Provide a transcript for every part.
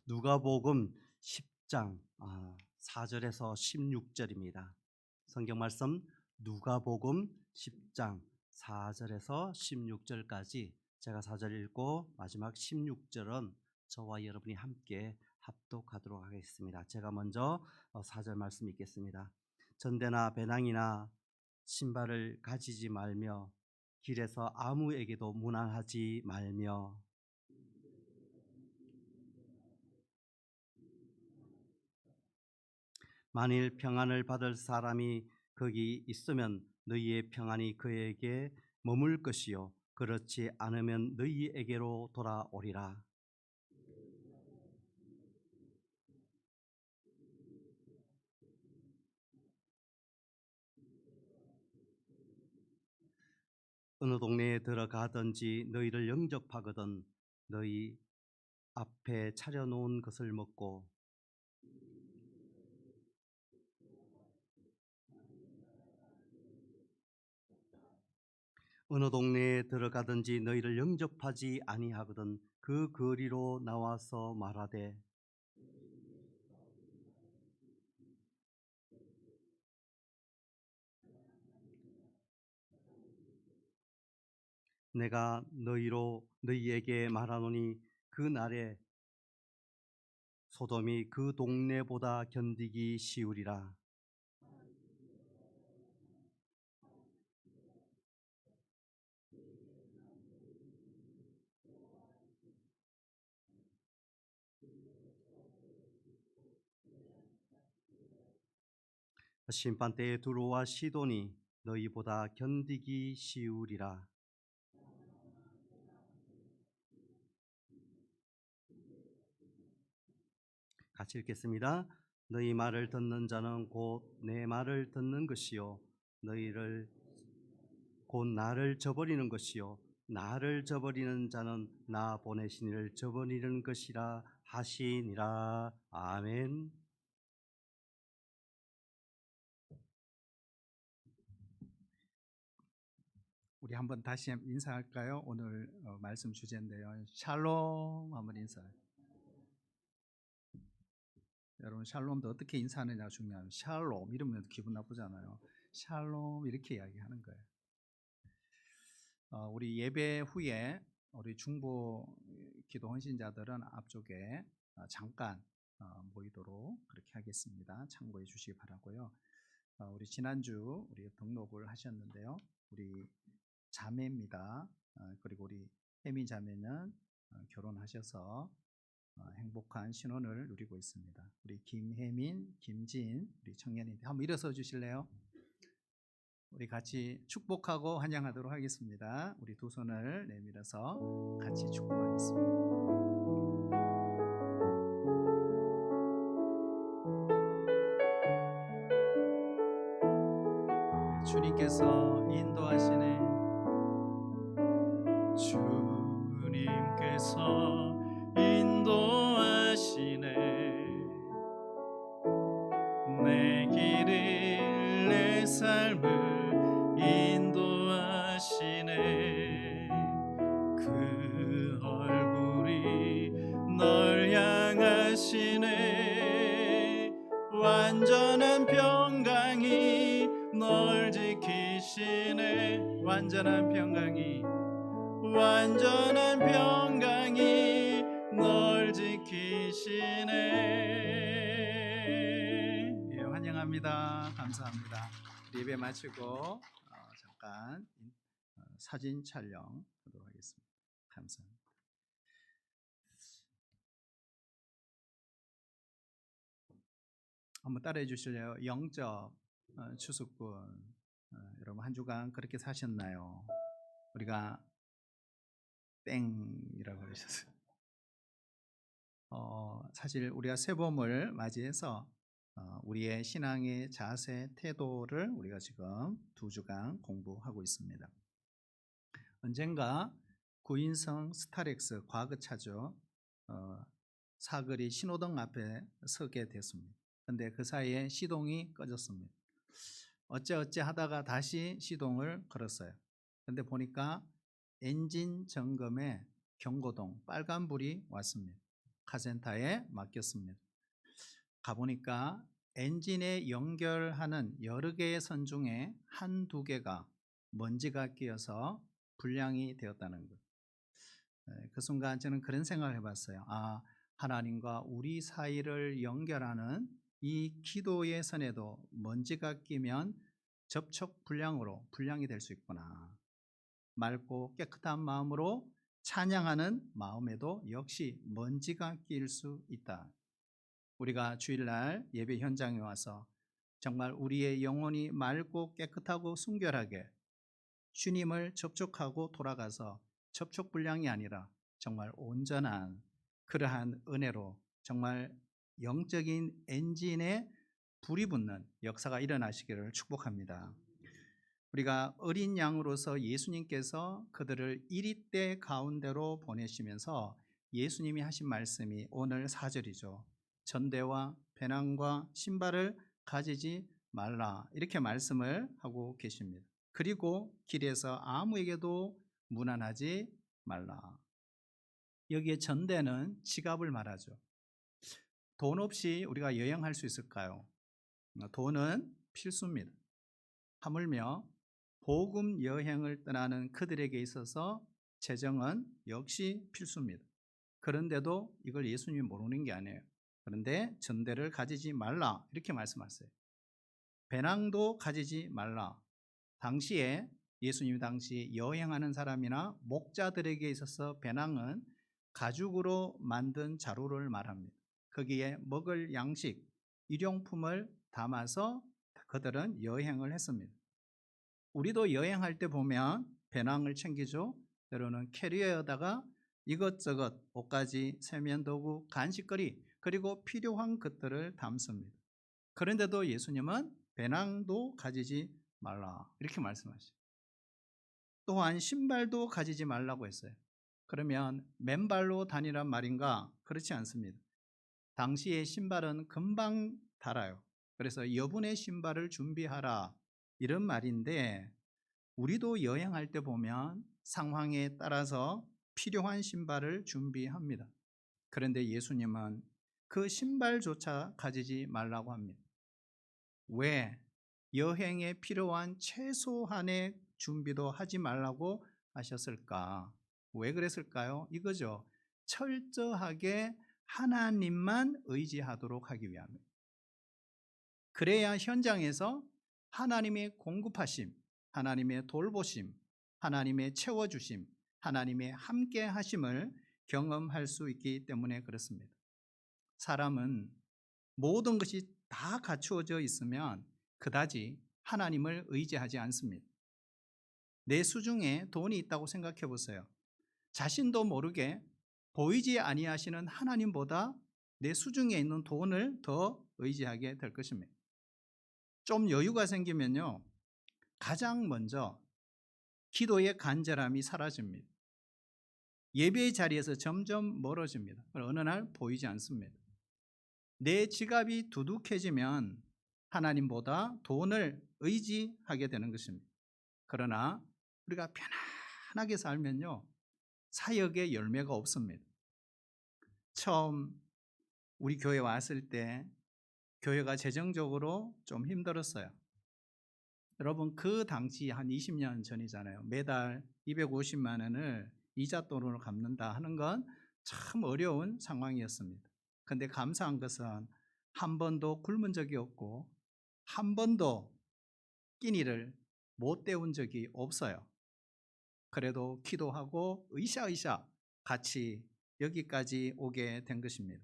누가복음 10장 4절에서 16절입니다. 성경 말씀 누가복음 10장 4절에서 16절까지 제가 4절 읽고 마지막 16절은 저와 여러분이 함께 합독하도록 하겠습니다. 제가 먼저 4절 말씀 읽겠습니다. 전대나 배낭이나 신발을 가지지 말며 길에서 아무에게도 문안하지 말며 만일 평안을 받을 사람이 거기 있으면 너희의 평안이 그에게 머물 것이요 그렇지 않으면 너희에게로 돌아오리라. 어느 동네에 들어가든지 너희를 영접하거든 너희 앞에 차려놓은 것을 먹고 어느 동네에 들어가든지 너희를 영접하지 아니하거든 그 거리로 나와서 말하되 내가 너희에게 말하노니 그 날에 소돔이 그 동네보다 견디기 쉬우리라. 심판때에 두로와 시돈이 너희보다 견디기 쉬우리라. 같이 읽겠습니다. 너희 말을 듣는 자는 곧 내 말을 듣는 것이요 너희를 곧 나를 저버리는 것이요 나를 저버리는 자는 나 보내신 이를 저버리는 것이라 하시니라. 아멘. 우리 한번 다시 인사할까요? 오늘 말씀 주제인데요. 샬롬 한번 인사해요. 여러분 샬롬도 어떻게 인사하느냐가 중요해요. 샬롬 이러면 기분 나쁘잖아요. 샬롬 이렇게 이야기하는 거예요. 우리 예배 후에 우리 중보 기도 헌신자들은 앞쪽에 잠깐 모이도록 그렇게 하겠습니다. 참고해 주시기 바라고요. 우리 지난주 우리 등록을 하셨는데요. 우리 자매입니다. 그리고 우리 혜미 자매는 결혼하셔서 행복한 신혼을 누리고 있습니다. 우리 김혜민, 김진 우리 청년인데 한번 일어서 주실래요? 우리 같이 축복하고 환영하도록 하겠습니다. 우리 두 손을 내밀어서 같이 축복하겠습니다. 주님께서 인도하시네. 주님께서 인도하시네. 내 길을 내 삶을 인도하시네. 그 얼굴이 널 향하시네. 완전한 평강이 널 지키시네. 완전한 평강이 널 지키시네. 예, 환영합니다. 감사합니다. 예배 마치고 잠깐 사진 촬영 하도록 하겠습니다. 감사합니다. 한번 따라해 주실래요? 영적 추수꾼. 여러분 한 주간 그렇게 사셨나요? 우리가 땡이라고 그러셨어요. 사실 우리가 새봄을 맞이해서 우리의 신앙의 자세, 태도를 우리가 지금 두 주간 공부하고 있습니다. 언젠가 구인성 스타렉스 과거차죠. 사거리 신호등 앞에 서게 됐습니다. 그런데 그 사이에 시동이 꺼졌습니다. 어째 하다가 다시 시동을 걸었어요. 그런데 보니까 엔진 점검에 경고등 빨간불이 왔습니다. 카센터에 맡겼습니다. 가보니까 엔진에 연결하는 여러 개의 선 중에 한두 개가 먼지가 끼어서 불량이 되었다는 것. 그 순간 저는 그런 생각을 해봤어요. 아, 하나님과 우리 사이를 연결하는 이 기도의 선에도 먼지가 끼면 접촉 불량으로 불량이 될 수 있구나. 맑고 깨끗한 마음으로 찬양하는 마음에도 역시 먼지가 끼일 수 있다. 우리가 주일날 예배 현장에 와서 정말 우리의 영혼이 맑고 깨끗하고 순결하게 주님을 접촉하고 돌아가서 접촉 불량이 아니라 정말 온전한 그러한 은혜로 정말 영적인 엔진에 불이 붙는 역사가 일어나시기를 축복합니다. 우리가 어린 양으로서 예수님께서 그들을 이리때 가운데로 보내시면서 예수님이 하신 말씀이 오늘 4절이죠. 전대와 배낭과 신발을 가지지 말라, 이렇게 말씀을 하고 계십니다. 그리고 길에서 아무에게도 문안하지 말라. 여기에 전대는 지갑을 말하죠. 돈 없이 우리가 여행할 수 있을까요? 돈은 필수입니다. 하물며 복음 여행을 떠나는 그들에게 있어서 재정은 역시 필수입니다. 그런데도 이걸 예수님이 모르는 게 아니에요. 그런데 전대를 가지지 말라, 이렇게 말씀하세요. 배낭도 가지지 말라. 당시에 예수님 당시 여행하는 사람이나 목자들에게 있어서 배낭은 가죽으로 만든 자루를 말합니다. 거기에 먹을 양식, 일용품을 담아서 그들은 여행을 했습니다. 우리도 여행할 때 보면 배낭을 챙기죠. 때로는 캐리어에다가 이것저것 옷가지, 세면도구, 간식거리, 그리고 필요한 것들을 담습니다. 그런데도 예수님은 배낭도 가지지 말라, 이렇게 말씀하시죠. 또한 신발도 가지지 말라고 했어요. 그러면 맨발로 다니란 말인가? 그렇지 않습니다. 당시의 신발은 금방 닳아요. 그래서 여분의 신발을 준비하라, 이런 말인데, 우리도 여행할 때 보면 상황에 따라서 필요한 신발을 준비합니다. 그런데 예수님은 그 신발조차 가지지 말라고 합니다. 왜? 여행에 필요한 최소한의 준비도 하지 말라고 하셨을까? 왜 그랬을까요? 이거죠. 철저하게 하나님만 의지하도록 하기 위함입니다. 그래야 현장에서 하나님의 공급하심, 하나님의 돌보심, 하나님의 채워주심, 하나님의 함께 하심을 경험할 수 있기 때문에 그렇습니다. 사람은 모든 것이 다 갖추어져 있으면 그다지 하나님을 의지하지 않습니다. 내 수중에 돈이 있다고 생각해 보세요. 자신도 모르게 보이지 아니하시는 하나님보다 내 수중에 있는 돈을 더 의지하게 될 것입니다. 좀 여유가 생기면요, 가장 먼저 기도의 간절함이 사라집니다. 예배의 자리에서 점점 멀어집니다. 어느 날 보이지 않습니다. 내 지갑이 두둑해지면 하나님보다 돈을 의지하게 되는 것입니다. 그러나 우리가 편안하게 살면요, 사역의 열매가 없습니다. 처음 우리 교회 왔을 때 교회가 재정적으로 좀 힘들었어요. 여러분, 그 당시 한 20년 전이잖아요. 매달 250만 원을 이자 돈으로 갚는다 하는 건 참 어려운 상황이었습니다. 그런데 감사한 것은 한 번도 굶은 적이 없고 한 번도 끼니를 못 때운 적이 없어요. 그래도 기도하고 으쌰으쌰 같이 여기까지 오게 된 것입니다.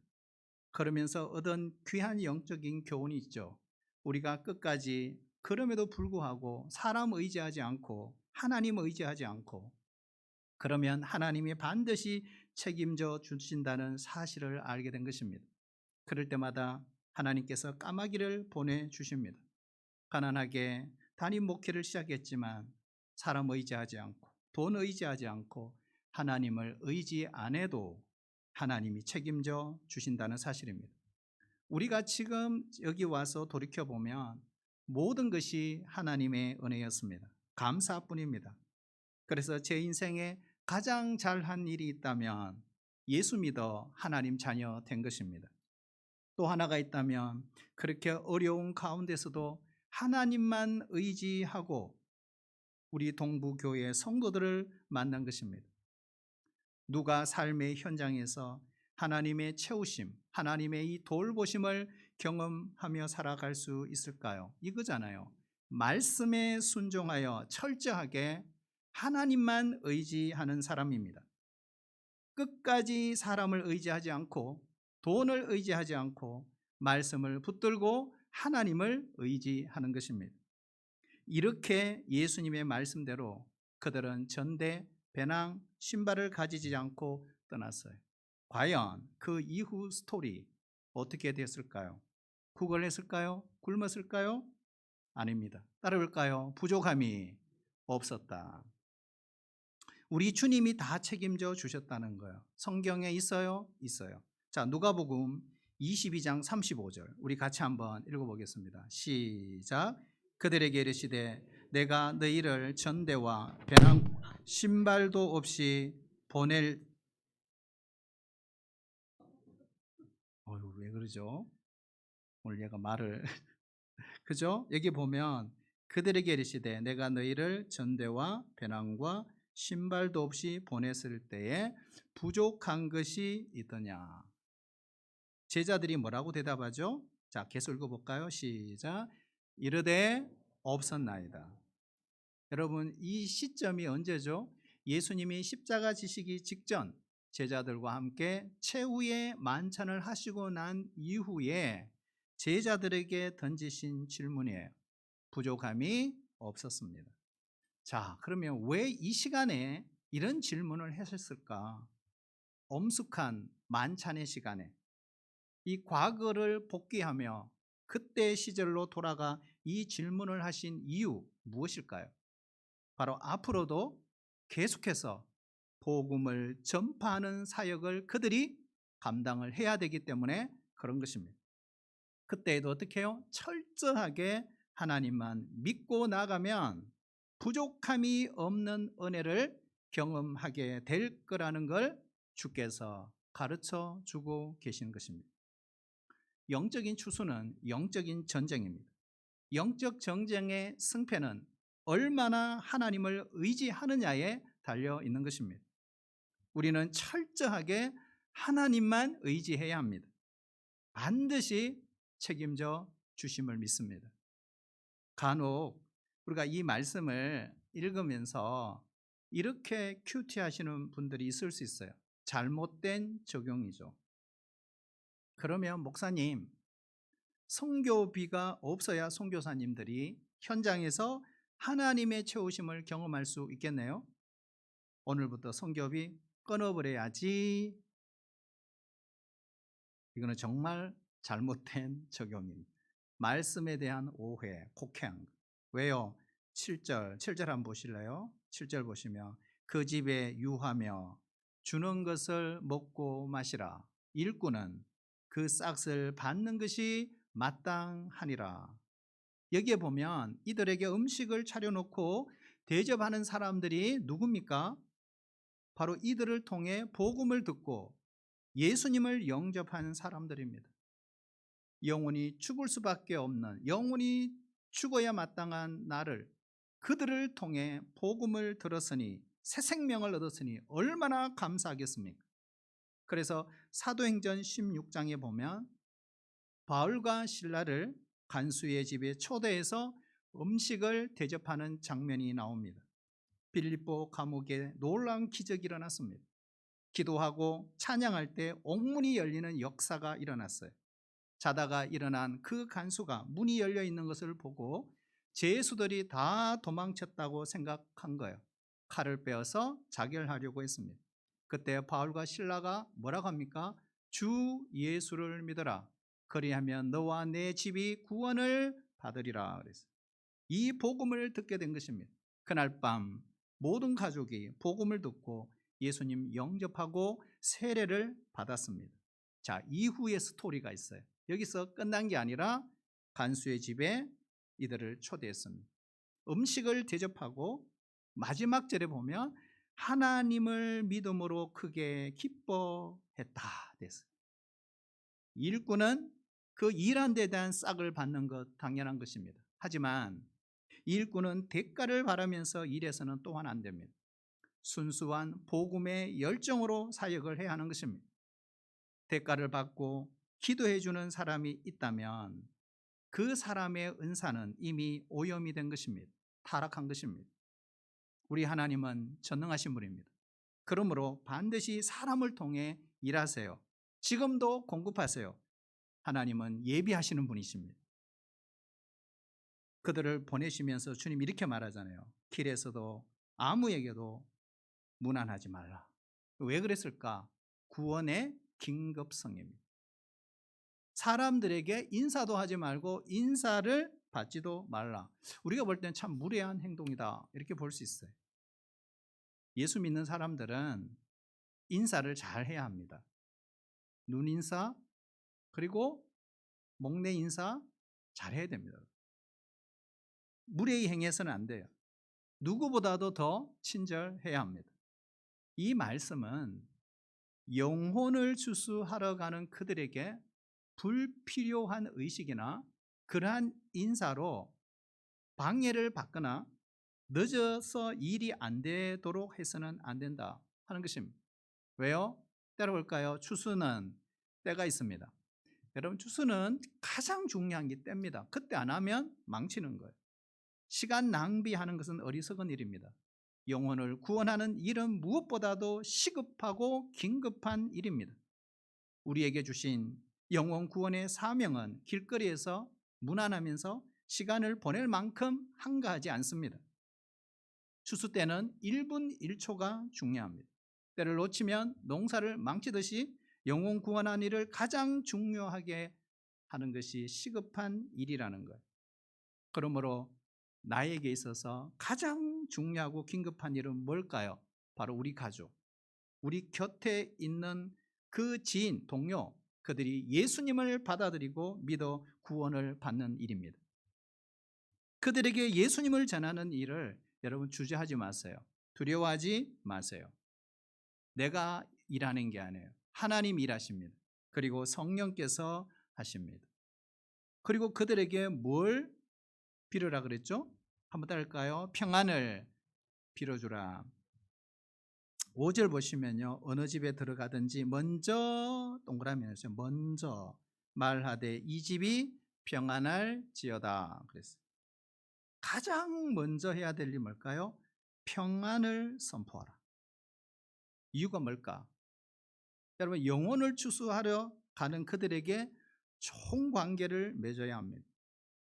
그러면서 얻은 귀한 영적인 교훈이 있죠. 우리가 끝까지 그럼에도 불구하고 사람 의지하지 않고 하나님 의지하지 않고, 그러면 하나님이 반드시 책임져 주신다는 사실을 알게 된 것입니다. 그럴 때마다 하나님께서 까마귀를 보내주십니다. 가난하게 단임 목회를 시작했지만 사람 의지하지 않고 돈 의지하지 않고 하나님을 의지 안 해도 하나님이 책임져 주신다는 사실입니다. 우리가 지금 여기 와서 돌이켜보면 모든 것이 하나님의 은혜였습니다. 감사뿐입니다. 그래서 제 인생에 가장 잘한 일이 있다면 예수 믿어 하나님 자녀 된 것입니다. 또 하나가 있다면 그렇게 어려운 가운데서도 하나님만 의지하고 우리 동부교회 성도들을 만난 것입니다. 누가 삶의 현장에서 하나님의 채우심, 하나님의 이 돌보심을 경험하며 살아갈 수 있을까요? 이거잖아요. 말씀에 순종하여 철저하게 하나님만 의지하는 사람입니다. 끝까지 사람을 의지하지 않고 돈을 의지하지 않고 말씀을 붙들고 하나님을 의지하는 것입니다. 이렇게 예수님의 말씀대로 그들은 전대, 배낭, 신발을 가지지 않고 떠났어요. 과연 그 이후 스토리 어떻게 됐을까요? 구걸했을까요? 굶었을까요? 아닙니다. 따라올까요? 부족함이 없었다. 우리 주님이 다 책임져 주셨다는 거예요. 성경에 있어요? 있어요. 자, 누가복음 22장 35절 우리 같이 한번 읽어보겠습니다. 시작. 그들에게 이르시되 내가 너희를 전대와 배낭 신발도 없이 보낼 왜 그러죠? 오늘 얘가 말을 그죠? 여기 보면 그들에게 이르시되 내가 너희를 전대와 배낭과 신발도 없이 보냈을 때에 부족한 것이 있더냐. 제자들이 뭐라고 대답하죠? 자, 계속 읽어볼까요? 시작. 이르되 없었나이다. 여러분, 이 시점이 언제죠? 예수님이 십자가 지시기 직전 제자들과 함께 최후의 만찬을 하시고 난 이후에 제자들에게 던지신 질문이에요. 부족함이 없었습니다. 자, 그러면 왜 이 시간에 이런 질문을 했을까? 엄숙한 만찬의 시간에 이 과거를 복귀하며 그때 시절로 돌아가 이 질문을 하신 이유 무엇일까요? 바로 앞으로도 계속해서 복음을 전파하는 사역을 그들이 감당을 해야 되기 때문에 그런 것입니다. 그때에도 어떻게 해요? 철저하게 하나님만 믿고 나가면 부족함이 없는 은혜를 경험하게 될 거라는 걸 주께서 가르쳐 주고 계시는 것입니다. 영적인 추수는 영적인 전쟁입니다. 영적 전쟁의 승패는 얼마나 하나님을 의지하느냐에 달려 있는 것입니다. 우리는 철저하게 하나님만 의지해야 합니다. 반드시 책임져 주심을 믿습니다. 간혹 우리가 이 말씀을 읽으면서 이렇게 큐티하시는 분들이 있을 수 있어요. 잘못된 적용이죠. 그러면 목사님, 선교비가 없어야 선교사님들이 현장에서 하나님의 채우심을 경험할 수 있겠네요. 오늘부터 선교비 끊어버려야지. 이거는 정말 잘못된 적용입니다. 말씀에 대한 오해, 곡해한 것. 왜요? 7절 한번 보실래요? 7절 보시면 그 집에 유하며 주는 것을 먹고 마시라. 일꾼은 그 싹을 받는 것이 마땅하니라. 여기에 보면 이들에게 음식을 차려놓고 대접하는 사람들이 누굽니까? 바로 이들을 통해 복음을 듣고 예수님을 영접하는 사람들입니다. 영원히 죽을 수밖에 없는, 영원히 죽어야 마땅한 나를 그들을 통해 복음을 들었으니 새 생명을 얻었으니 얼마나 감사하겠습니까? 그래서 사도행전 16장에 보면 바울과 실라를 간수의 집에 초대해서 음식을 대접하는 장면이 나옵니다. 빌립보 감옥에 놀라운 기적이 일어났습니다. 기도하고 찬양할 때 옥문이 열리는 역사가 일어났어요. 자다가 일어난 그 간수가 문이 열려 있는 것을 보고 죄수들이 다 도망쳤다고 생각한 거예요. 칼을 빼어서 자결하려고 했습니다. 그때 바울과 실라가 뭐라고 합니까? 주 예수를 믿어라. 그리하면 너와 내 집이 구원을 받으리라 그랬어요. 이 복음을 듣게 된 것입니다. 그날 밤 모든 가족이 복음을 듣고 예수님 영접하고 세례를 받았습니다. 자, 이후의 스토리가 있어요. 여기서 끝난 게 아니라 간수의 집에 이들을 초대했습니다. 음식을 대접하고 마지막 절에 보면 하나님을 믿음으로 크게 기뻐했다 됐어요. 일꾼은 그 일한 데 대한 싹을 받는 것 당연한 것입니다. 하지만 일꾼은 대가를 바라면서 일해서는 또한 안 됩니다. 순수한 복음의 열정으로 사역을 해야 하는 것입니다. 대가를 받고 기도해 주는 사람이 있다면 그 사람의 은사는 이미 오염이 된 것입니다. 타락한 것입니다. 우리 하나님은 전능하신 분입니다. 그러므로 반드시 사람을 통해 일하세요. 지금도 공급하세요. 하나님은 예비하시는 분이십니다. 그들을 보내시면서 주님 이렇게 말하잖아요. 길에서도 아무에게도 문안하지 말라. 왜 그랬을까? 구원의 긴급성입니다. 사람들에게 인사도 하지 말고 인사를 받지도 말라. 우리가 볼 때는 참 무례한 행동이다 이렇게 볼 수 있어요. 예수 믿는 사람들은 인사를 잘 해야 합니다. 눈 인사 그리고 목내 인사 잘 해야 됩니다. 무례히 행해서는 안 돼요. 누구보다도 더 친절해야 합니다. 이 말씀은 영혼을 추수하러 가는 그들에게 불필요한 의식이나 그러한 인사로 방해를 받거나 늦어서 일이 안 되도록 해서는 안 된다 하는 것입니다. 왜요? 따라볼까요? 추수는 때가 있습니다. 여러분, 추수는 가장 중요한 게 때입니다. 그때 안 하면 망치는 거예요. 시간 낭비하는 것은 어리석은 일입니다. 영혼을 구원하는 일은 무엇보다도 시급하고 긴급한 일입니다. 우리에게 주신 영혼 구원의 사명은 길거리에서 무난하면서 시간을 보낼 만큼 한가하지 않습니다. 추수 때는 1분 1초가 중요합니다. 때를 놓치면 농사를 망치듯이 영혼 구원한 일을 가장 중요하게 하는 것이 시급한 일이라는 거예요. 그러므로 나에게 있어서 가장 중요하고 긴급한 일은 뭘까요? 바로 우리 가족, 우리 곁에 있는 그 지인, 동료, 그들이 예수님을 받아들이고 믿어 구원을 받는 일입니다. 그들에게 예수님을 전하는 일을 여러분 주저하지 마세요. 두려워하지 마세요. 내가 일하는 게 아니에요. 하나님 일하십니다. 그리고 성령께서 하십니다. 그리고 그들에게 뭘 빌으라 그랬죠? 한번 따를까요? 평안을 빌어주라. 5절 보시면요. 어느 집에 들어가든지 먼저 동그라미 해주세요. 먼저 말하되 이 집이 평안할지어다 그랬어요. 가장 먼저 해야 될 일이 뭘까요? 평안을 선포하라. 이유가 뭘까? 여러분, 영혼을 추수하려 가는 그들에게 좋은 관계를 맺어야 합니다.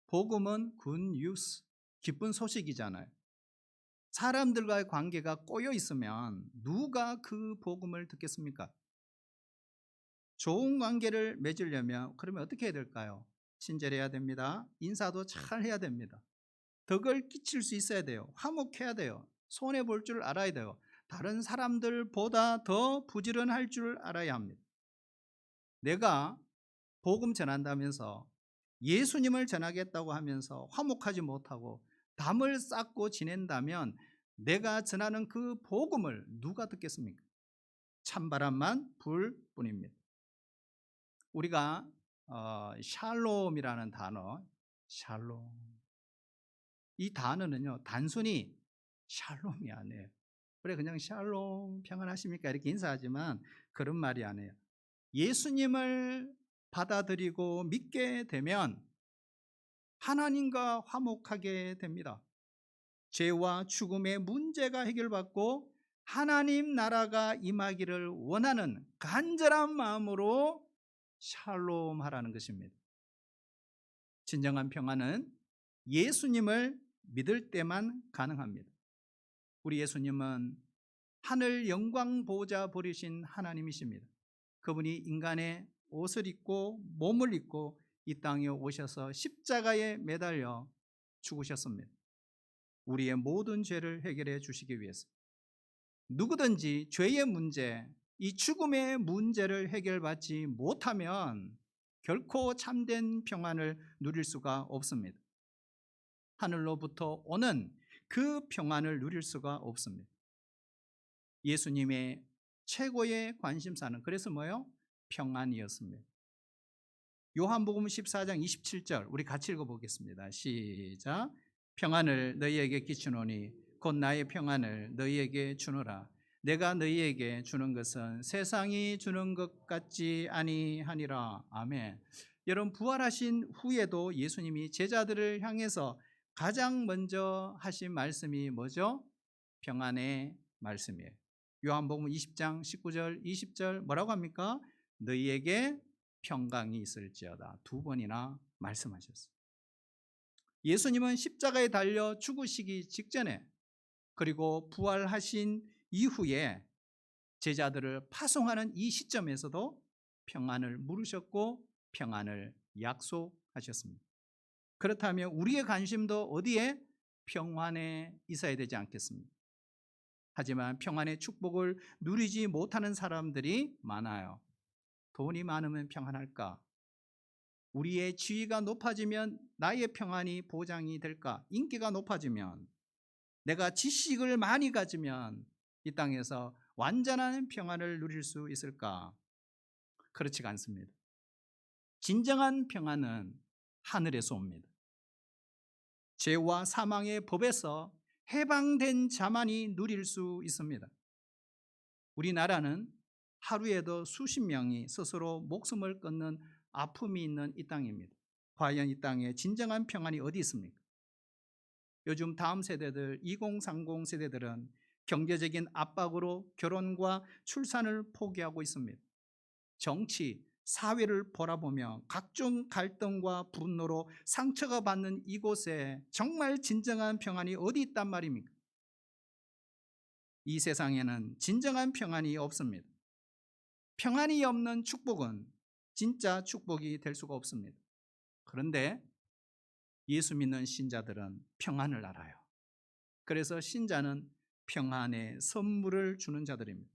복음은 굿뉴스, 기쁜 소식이잖아요. 사람들과의 관계가 꼬여 있으면 누가 그 복음을 듣겠습니까? 좋은 관계를 맺으려면 그러면 어떻게 해야 될까요? 친절해야 됩니다. 인사도 잘 해야 됩니다. 덕을 끼칠 수 있어야 돼요. 화목해야 돼요. 손해 볼 줄 알아야 돼요. 다른 사람들보다 더 부지런할 줄 알아야 합니다. 내가 복음 전한다면서 예수님을 전하겠다고 하면서 화목하지 못하고 담을 쌓고 지낸다면 내가 전하는 그 복음을 누가 듣겠습니까? 찬바람만 불 뿐입니다. 우리가 샬롬이라는 단어, 샬롬, 이 단어는요 단순히 샬롬이 아니에요. 그래 그냥 샬롬 평안하십니까 이렇게 인사하지만 그런 말이 아니에요. 예수님을 받아들이고 믿게 되면 하나님과 화목하게 됩니다. 죄와 죽음의 문제가 해결받고 하나님 나라가 임하기를 원하는 간절한 마음으로 샬롬하라는 것입니다. 진정한 평안은 예수님을 믿을 때만 가능합니다. 우리 예수님은 하늘 영광 보좌 버리신 하나님이십니다. 그분이 인간의 옷을 입고 몸을 입고 이 땅에 오셔서 십자가에 매달려 죽으셨습니다. 우리의 모든 죄를 해결해 주시기 위해서. 누구든지 죄의 문제, 이 죽음의 문제를 해결받지 못하면 결코 참된 평안을 누릴 수가 없습니다. 하늘로부터 오는 그 평안을 누릴 수가 없습니다. 예수님의 최고의 관심사는 그래서 뭐예요? 평안이었습니다. 요한복음 14장 27절 우리 같이 읽어보겠습니다. 시작. 평안을 너희에게 끼치노니 곧 나의 평안을 너희에게 주노라. 내가 너희에게 주는 것은 세상이 주는 것 같지 아니하니라. 아멘. 여러분, 부활하신 후에도 예수님이 제자들을 향해서 가장 먼저 하신 말씀이 뭐죠? 평안의 말씀이에요. 요한복음 20장 19절 20절 뭐라고 합니까? 너희에게 평강이 있을지어다. 두 번이나 말씀하셨어요. 예수님은 십자가에 달려 죽으시기 직전에 그리고 부활하신 이후에 제자들을 파송하는 이 시점에서도 평안을 물으셨고 평안을 약속하셨습니다. 그렇다면 우리의 관심도 어디에? 평안에 있어야 되지 않겠습니까? 하지만 평안의 축복을 누리지 못하는 사람들이 많아요. 돈이 많으면 평안할까? 우리의 지위가 높아지면 나의 평안이 보장이 될까? 인기가 높아지면, 내가 지식을 많이 가지면 이 땅에서 완전한 평안을 누릴 수 있을까? 그렇지가 않습니다. 진정한 평안은 하늘에서 옵니다. 죄와 사망의 법에서 해방된 자만이 누릴 수 있습니다. 우리나라는 하루에도 수십 명이 스스로 목숨을 끊는 아픔이 있는 이 땅입니다. 과연 이 땅에 진정한 평안이 어디 있습니까? 요즘 다음 세대들, 2030 세대들은 경제적인 압박으로 결혼과 출산을 포기하고 있습니다. 정치, 사회를 바라보며 각종 갈등과 분노로 상처가 받는 이곳에 정말 진정한 평안이 어디 있단 말입니까? 이 세상에는 진정한 평안이 없습니다. 평안이 없는 축복은 진짜 축복이 될 수가 없습니다. 그런데 예수 믿는 신자들은 평안을 알아요. 그래서 신자는 평안의 선물을 주는 자들입니다.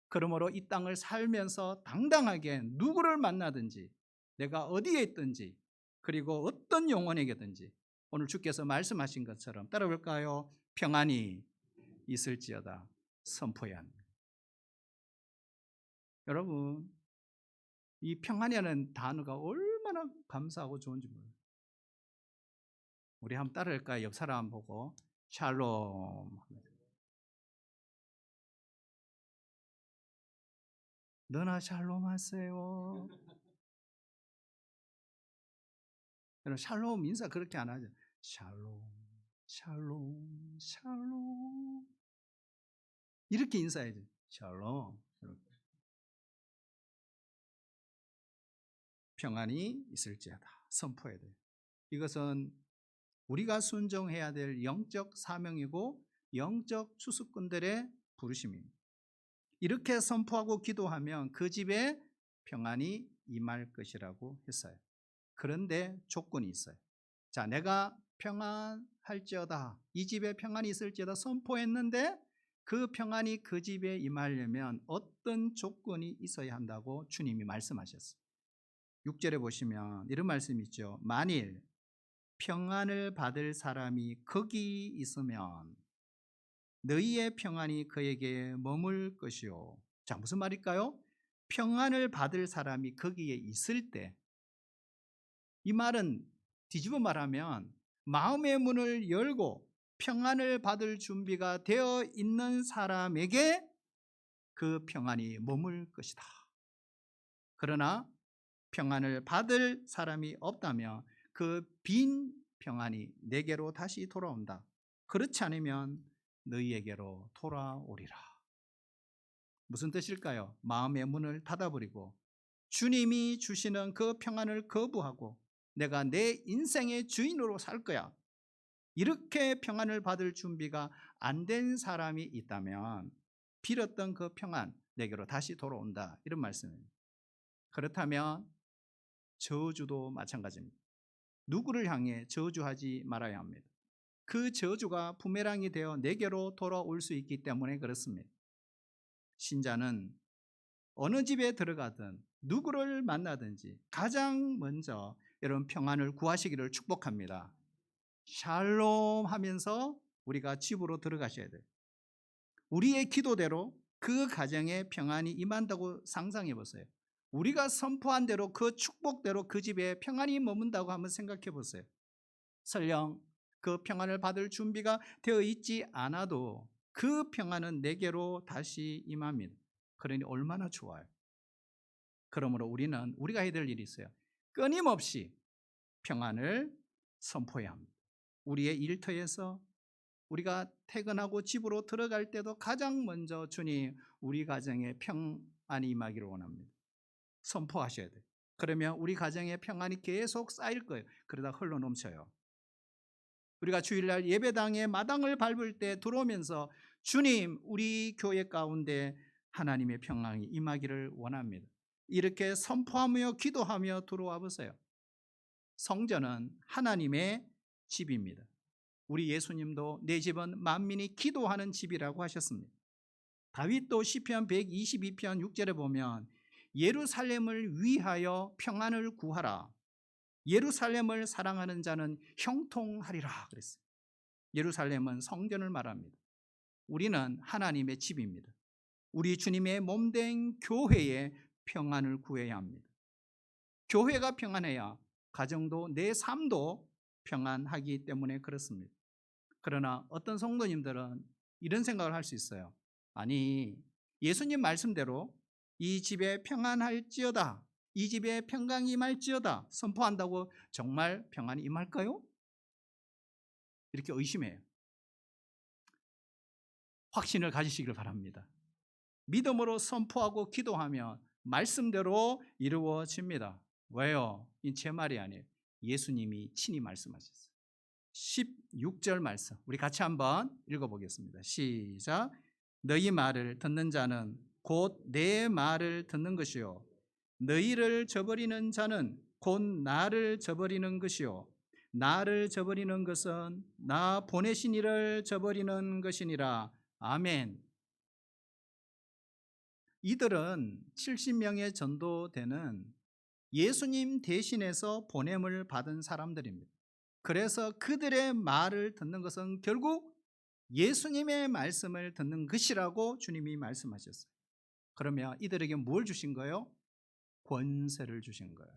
그러므로 이 땅을 살면서 당당하게 누구를 만나든지 내가 어디에 있든지 그리고 어떤 영혼에게든지 오늘 주께서 말씀하신 것처럼 따라볼까요? 평안이 있을지어다 선포해야 합니다. 여러분, 이 평안이라는 단어가 얼마나 감사하고 좋은지 몰라요. 우리 한번 따라할까요? 옆 사람 보고 샬롬. 너나 샬롬 하세요. 여러분, 샬롬 인사 그렇게 안 하죠. 샬롬, 샬롬, 샬롬. 이렇게 인사해야죠. 샬롬. 이렇게. 평안이 있을지어다. 선포해야 돼요. 이것은 우리가 순종해야 될 영적 사명이고 영적 추수꾼들의 부르심입니다. 이렇게 선포하고 기도하면 그 집에 평안이 임할 것이라고 했어요. 그런데 조건이 있어요. 자, 내가 평안할지어다, 이 집에 평안이 있을지어다 선포했는데 그 평안이 그 집에 임하려면 어떤 조건이 있어야 한다고 주님이 말씀하셨어요. 6절에 보시면 이런 말씀이 있죠. 만일 평안을 받을 사람이 거기 있으면 너희의 평안이 그에게 머물 것이요. 자, 무슨 말일까요? 평안을 받을 사람이 거기에 있을 때, 이 말은 뒤집어 말하면 마음의 문을 열고 평안을 받을 준비가 되어 있는 사람에게 그 평안이 머물 것이다. 그러나 평안을 받을 사람이 없다면 그 빈 평안이 내게로 다시 돌아온다. 그렇지 않으면 너희에게로 돌아오리라. 무슨 뜻일까요? 마음의 문을 닫아버리고 주님이 주시는 그 평안을 거부하고 내가 내 인생의 주인으로 살 거야, 이렇게 평안을 받을 준비가 안 된 사람이 있다면 빌었던 그 평안 내게로 다시 돌아온다, 이런 말씀입니다. 그렇다면 저주도 마찬가지입니다. 누구를 향해 저주하지 말아야 합니다. 그 저주가 부메랑이 되어 내게로 돌아올 수 있기 때문에 그렇습니다. 신자는 어느 집에 들어가든 누구를 만나든지 가장 먼저 여러분 평안을 구하시기를 축복합니다. 샬롬 하면서 우리가 집으로 들어가셔야 돼요. 우리의 기도대로 그 가정에 평안이 임한다고 상상해 보세요. 우리가 선포한 대로 그 축복대로 그 집에 평안이 머문다고 한번 생각해 보세요. 설령 그 평안을 받을 준비가 되어 있지 않아도 그 평안은 내게로 다시 임합니다. 그러니 얼마나 좋아요. 그러므로 우리는 우리가 해야 될 일이 있어요. 끊임없이 평안을 선포해야 합니다. 우리의 일터에서 우리가 퇴근하고 집으로 들어갈 때도 가장 먼저 주님 우리 가정에 평안이 임하기를 원합니다. 선포하셔야 돼요. 그러면 우리 가정에 평안이 계속 쌓일 거예요. 그러다 흘러 넘쳐요. 우리가 주일날 예배당에 마당을 밟을 때 들어오면서 주님 우리 교회 가운데 하나님의 평안이 임하기를 원합니다. 이렇게 선포하며 기도하며 들어와 보세요. 성전은 하나님의 집입니다. 우리 예수님도 내 집은 만민이 기도하는 집이라고 하셨습니다. 다윗도 시편 122편 6절에 보면 예루살렘을 위하여 평안을 구하라. 예루살렘을 사랑하는 자는 형통하리라 그랬어요. 예루살렘은 성전을 말합니다. 우리는 하나님의 집입니다. 우리 주님의 몸된 교회에 평안을 구해야 합니다. 교회가 평안해야 가정도 내 삶도 평안하기 때문에 그렇습니다. 그러나 어떤 성도님들은 이런 생각을 할 수 있어요. 아니, 예수님 말씀대로 이 집에 평안할지어다, 이 집에 평강이 임할지어다 선포한다고 정말 평안이 임할까요? 이렇게 의심해요. 확신을 가지시길 바랍니다. 믿음으로 선포하고 기도하면 말씀대로 이루어집니다. 왜요? 이 제 말이 아니에요. 예수님이 친히 말씀하셨어요. 16절 말씀 우리 같이 한번 읽어보겠습니다. 시작. 너희 말을 듣는 자는 곧 내 말을 듣는 것이요 너희를 저버리는 자는 곧 나를 저버리는 것이요 나를 저버리는 것은 나 보내신 이를 저버리는 것이니라. 아멘. 이들은 70명의 전도대는 예수님 대신해서 보냄을 받은 사람들입니다. 그래서 그들의 말을 듣는 것은 결국 예수님의 말씀을 듣는 것이라고 주님이 말씀하셨어요. 그러면 이들에게 뭘 주신 거예요? 권세를 주신 거예요.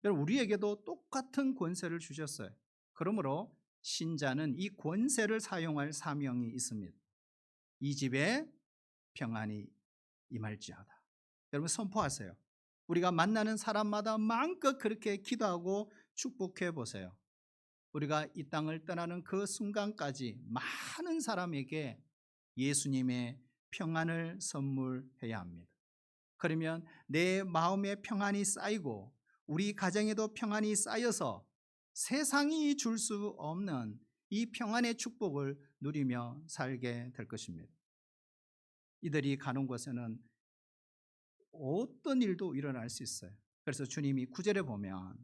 여러분, 우리에게도 똑같은 권세를 주셨어요. 그러므로 신자는 이 권세를 사용할 사명이 있습니다. 이 집에 평안이 임할지어다. 여러분 선포하세요. 우리가 만나는 사람마다 마음껏 그렇게 기도하고 축복해 보세요. 우리가 이 땅을 떠나는 그 순간까지 많은 사람에게 예수님의 평안을 선물해야 합니다. 그러면 내 마음에 평안이 쌓이고 우리 가정에도 평안이 쌓여서 세상이 줄 수 없는 이 평안의 축복을 누리며 살게 될 것입니다. 이들이 가는 곳에는 어떤 일도 일어날 수 있어요. 그래서 주님이 9절에 보면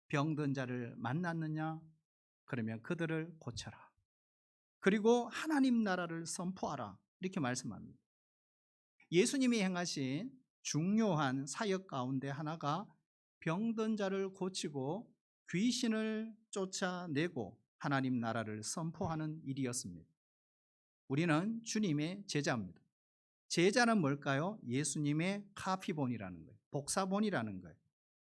병든 자를 만났느냐? 그러면 그들을 고쳐라. 그리고 하나님 나라를 선포하라. 이렇게 말씀합니다. 예수님이 행하신 중요한 사역 가운데 하나가 병든 자를 고치고 귀신을 쫓아내고 하나님 나라를 선포하는 일이었습니다. 우리는 주님의 제자입니다. 제자는 뭘까요? 예수님의 카피본이라는 거예요. 복사본이라는 거예요.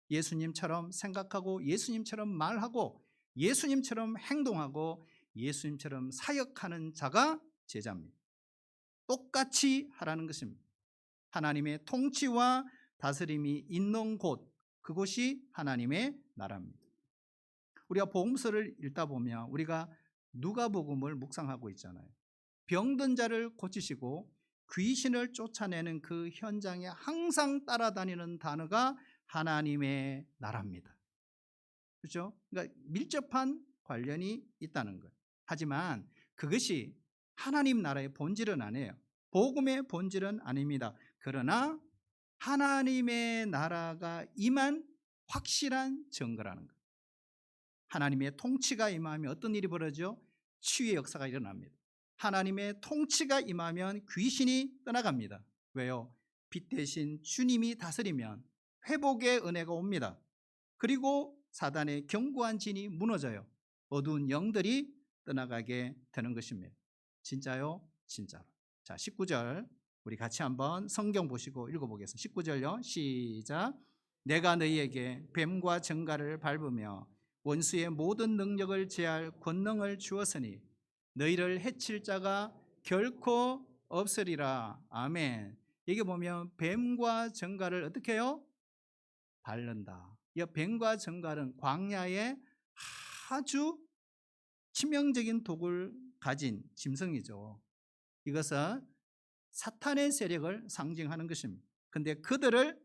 예수님처럼 생각하고 예수님처럼 말하고 예수님처럼 행동하고 예수님처럼 사역하는 자가 제자입니다. 똑같이 하라는 것입니다. 하나님의 통치와 다스림이 있는 곳, 그곳이 하나님의 나라입니다. 우리가 복음서를 읽다 보면 우리가 누가복음을 묵상하고 있잖아요. 병든 자를 고치시고 귀신을 쫓아내는 그 현장에 항상 따라다니는 단어가 하나님의 나라입니다. 그렇죠? 그러니까 밀접한 관련이 있다는 거예요. 하지만 그것이 하나님 나라의 본질은 아니에요. 복음의 본질은 아닙니다. 그러나 하나님의 나라가 임한 확실한 증거라는 거예요. 하나님의 통치가 임하면 어떤 일이 벌어지죠? 치유의 역사가 일어납니다. 하나님의 통치가 임하면 귀신이 떠나갑니다. 왜요? 빛 대신 주님이 다스리면 회복의 은혜가 옵니다. 그리고 사단의 견고한 진이 무너져요. 어두운 영들이 떠나가게 되는 것입니다. 진짜요? 진짜로. 자, 19절 우리 같이 한번 성경 보시고 읽어보겠습니다. 19절요. 시작. 내가 너희에게 뱀과 정갈을 밟으며 원수의 모든 능력을 제할 권능을 주었으니 너희를 해칠 자가 결코 없으리라. 아멘. 여기 보면 뱀과 정갈을 어떻게 해요? 밟는다. 이 뱀과 정갈은 광야에 아주 치명적인 독을 가진 짐승이죠. 이것은 사탄의 세력을 상징하는 것입니다. 근데 그들을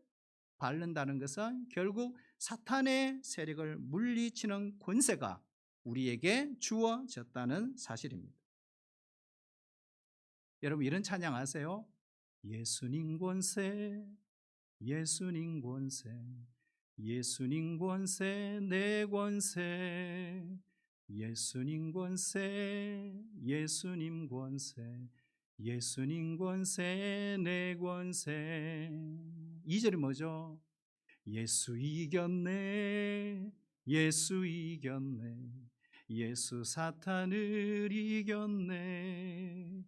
밟는다는 것은 결국 사탄의 세력을 물리치는 권세가 우리에게 주어졌다는 사실입니다. 여러분 이런 찬양 아세요? 예수님 권세, 예수님 권세, 예수님 권세, 내 권세, 예수님 권세, 예수님 권세, 예수님 권세, 내 권세. 2절이 뭐죠? 예수 이겼네, 예수 이겼네, 예수 사탄을 이겼네.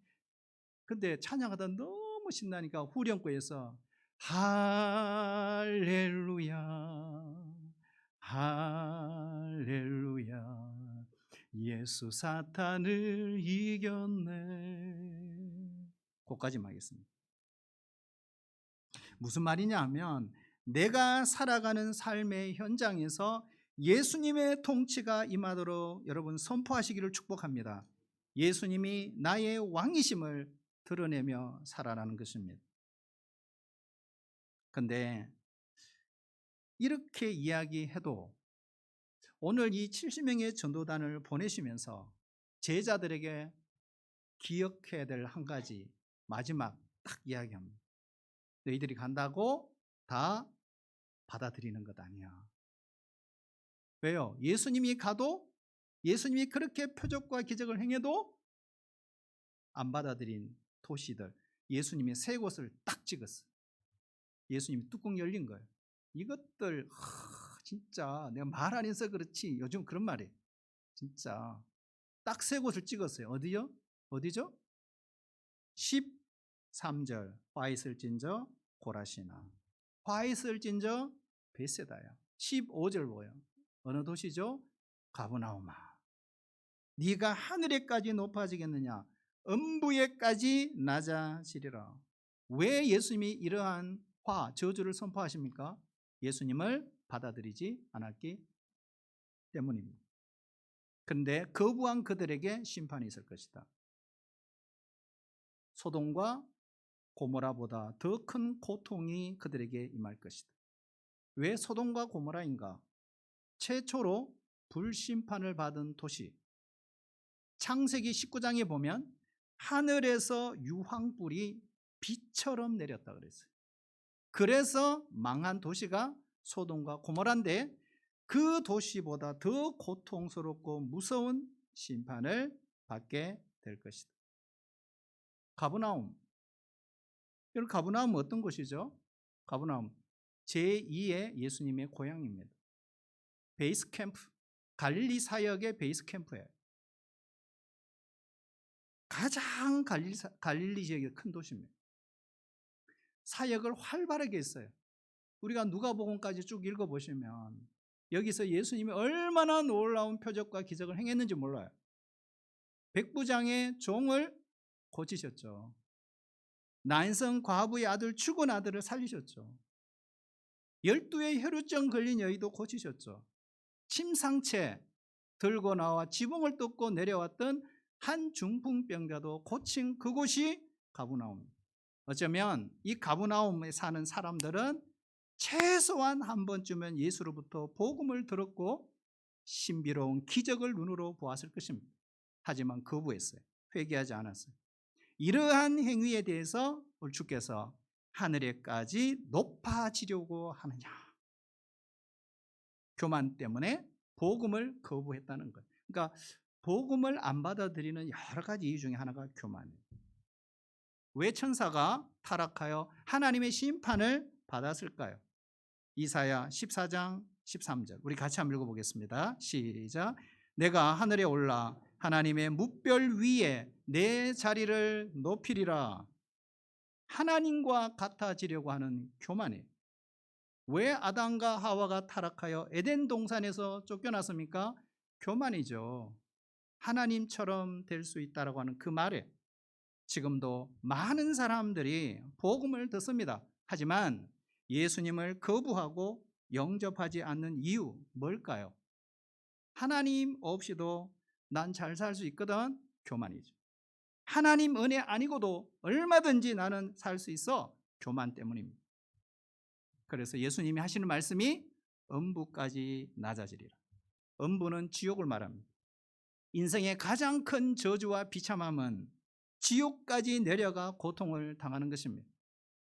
근데 찬양하다 너무 신나니까 후렴구에서 할렐루야, 할렐루야, 예수 사탄을 이겼네. 거기까지만 하겠습니다. 무슨 말이냐 하면 내가 살아가는 삶의 현장에서 예수님의 통치가 임하도록 여러분 선포하시기를 축복합니다. 예수님이 나의 왕이심을 드러내며 살아가는 것입니다. 근데 이렇게 이야기해도 오늘 이 70명의 전도단을 보내시면서 제자들에게 기억해야 될 한 가지 마지막 딱 이야기합니다. 너희들이 간다고 다 받아들이는 것 아니야. 왜요? 예수님이 가도 예수님이 그렇게 표적과 기적을 행해도 안 받아들인 도시들, 예수님이 세 곳을 딱 찍었어요. 예수님이 뚜껑 열린 거예요. 이것들 진짜 내가 말 안 해서 그렇지 요즘 그런 말이에요. 진짜 딱 세 곳을 찍었어요. 어디요? 어디죠? 13절 화 있을진저 고라시나, 화 있을진저 베세다야. 15절 뭐예요? 어느 도시죠? 가브나움아. 네가 하늘에까지 높아지겠느냐? 음부에까지 낮아지리라. 왜 예수님이 이러한 저주를 선포하십니까? 예수님을 받아들이지 않았기 때문입니다. 그런데 거부한 그들에게 심판이 있을 것이다. 소돔과 고모라보다 더 큰 고통이 그들에게 임할 것이다. 왜 소돔과 고모라인가? 최초로 불심판을 받은 도시. 창세기 19장에 보면 하늘에서 유황불이 비처럼 내렸다 그랬어요. 그래서 망한 도시가 소돔과 고모라인데 그 도시보다 더 고통스럽고 무서운 심판을 받게 될 것이다. 가브나움. 여러분 가브나움은 어떤 곳이죠? 가브나움 제2의 예수님의 고향입니다. 베이스 캠프, 갈릴리 사역의 베이스 캠프예요. 가장 갈릴리 지역의 큰 도시입니다. 사역을 활발하게 했어요. 우리가 누가복음까지 쭉 읽어보시면 여기서 예수님이 얼마나 놀라운 표적과 기적을 행했는지 몰라요. 백부장의 종을 고치셨죠. 난성 과부의 아들 죽은 아들을 살리셨죠. 12의 혈루증 걸린 여인도 고치셨죠. 침상채 들고 나와 지붕을 뚫고 내려왔던 한 중풍병자도 고친 그곳이 가브나움. 어쩌면 이 가브나움에 사는 사람들은 최소한 한 번쯤은 예수로부터 복음을 들었고 신비로운 기적을 눈으로 보았을 것입니다. 하지만 거부했어요. 회개하지 않았어요. 이러한 행위에 대해서 우리 주께서 하늘에까지 높아지려고 하느냐. 교만 때문에 복음을 거부했다는 거예요. 그러니까 복음을 안 받아들이는 여러 가지 이유 중에 하나가 교만이에요. 왜 천사가 타락하여 하나님의 심판을 받았을까요? 이사야 14장 13절 우리 같이 한번 읽어보겠습니다. 시작. 내가 하늘에 올라 하나님의 뭇별 위에 내 자리를 높이리라. 하나님과 같아지려고 하는 교만이에요. 왜 아담과 하와가 타락하여 에덴 동산에서 쫓겨났습니까? 교만이죠. 하나님처럼 될 수 있다라고 하는 그 말에 지금도 많은 사람들이 복음을 듣습니다. 하지만 예수님을 거부하고 영접하지 않는 이유 뭘까요? 하나님 없이도 난 잘 살 수 있거든. 교만이죠. 하나님 은혜 아니고도 얼마든지 나는 살 수 있어. 교만 때문입니다. 그래서 예수님이 하시는 말씀이 음부까지 낮아지리라. 음부는 지옥을 말합니다. 인생의 가장 큰 저주와 비참함은 지옥까지 내려가 고통을 당하는 것입니다.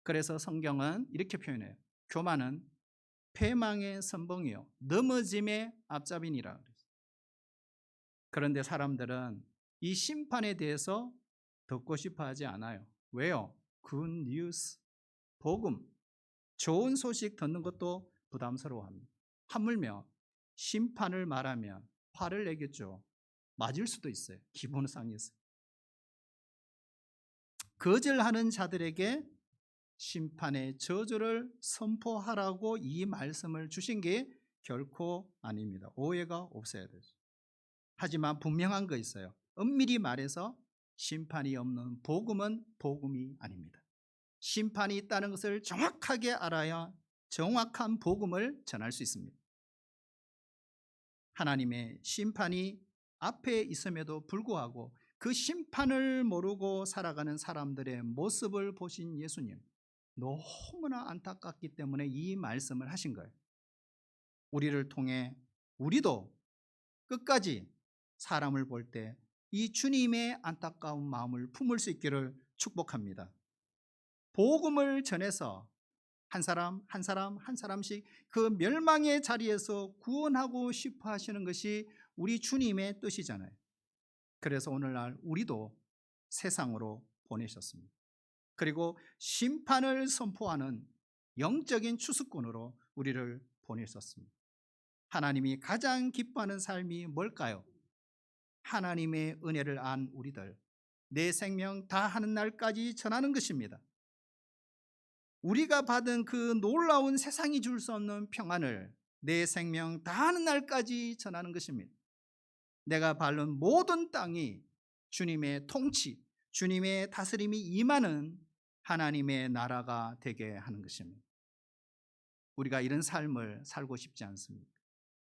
그래서 성경은 이렇게 표현해요. 교만은 패망의 선봉이요 넘어짐의 앞잡이니라. 그런데 사람들은 이 심판에 대해서 듣고 싶어 하지 않아요. 왜요? 굿 뉴스, 복음, 좋은 소식 듣는 것도 부담스러워합니다. 하물며 심판을 말하면 화를 내겠죠. 맞을 수도 있어요. 기분 상해서. 거절하는 자들에게 심판의 저주를 선포하라고 이 말씀을 주신 게 결코 아닙니다. 오해가 없어야 되죠. 하지만 분명한 거 있어요. 엄밀히 말해서 심판이 없는 복음은 복음이 아닙니다. 심판이 있다는 것을 정확하게 알아야 정확한 복음을 전할 수 있습니다. 하나님의 심판이 앞에 있음에도 불구하고 그 심판을 모르고 살아가는 사람들의 모습을 보신 예수님, 너무나 안타깝기 때문에 이 말씀을 하신 거예요. 우리를 통해 우리도 끝까지 사람을 볼 때 이 주님의 안타까운 마음을 품을 수 있기를 축복합니다. 복음을 전해서 한 사람 한 사람 한 사람씩 그 멸망의 자리에서 구원하고 싶어 하시는 것이 우리 주님의 뜻이잖아요. 그래서 오늘날 우리도 세상으로 보내셨습니다. 그리고 심판을 선포하는 영적인 추수꾼으로 우리를 보내셨습니다. 하나님이 가장 기뻐하는 삶이 뭘까요? 하나님의 은혜를 안 우리들 내 생명 다하는 날까지 전하는 것입니다. 우리가 받은 그 놀라운 세상이 줄 수 없는 평안을 내 생명 다하는 날까지 전하는 것입니다. 내가 밟는 모든 땅이 주님의 통치, 주님의 다스림이 임하는 하나님의 나라가 되게 하는 것입니다. 우리가 이런 삶을 살고 싶지 않습니다.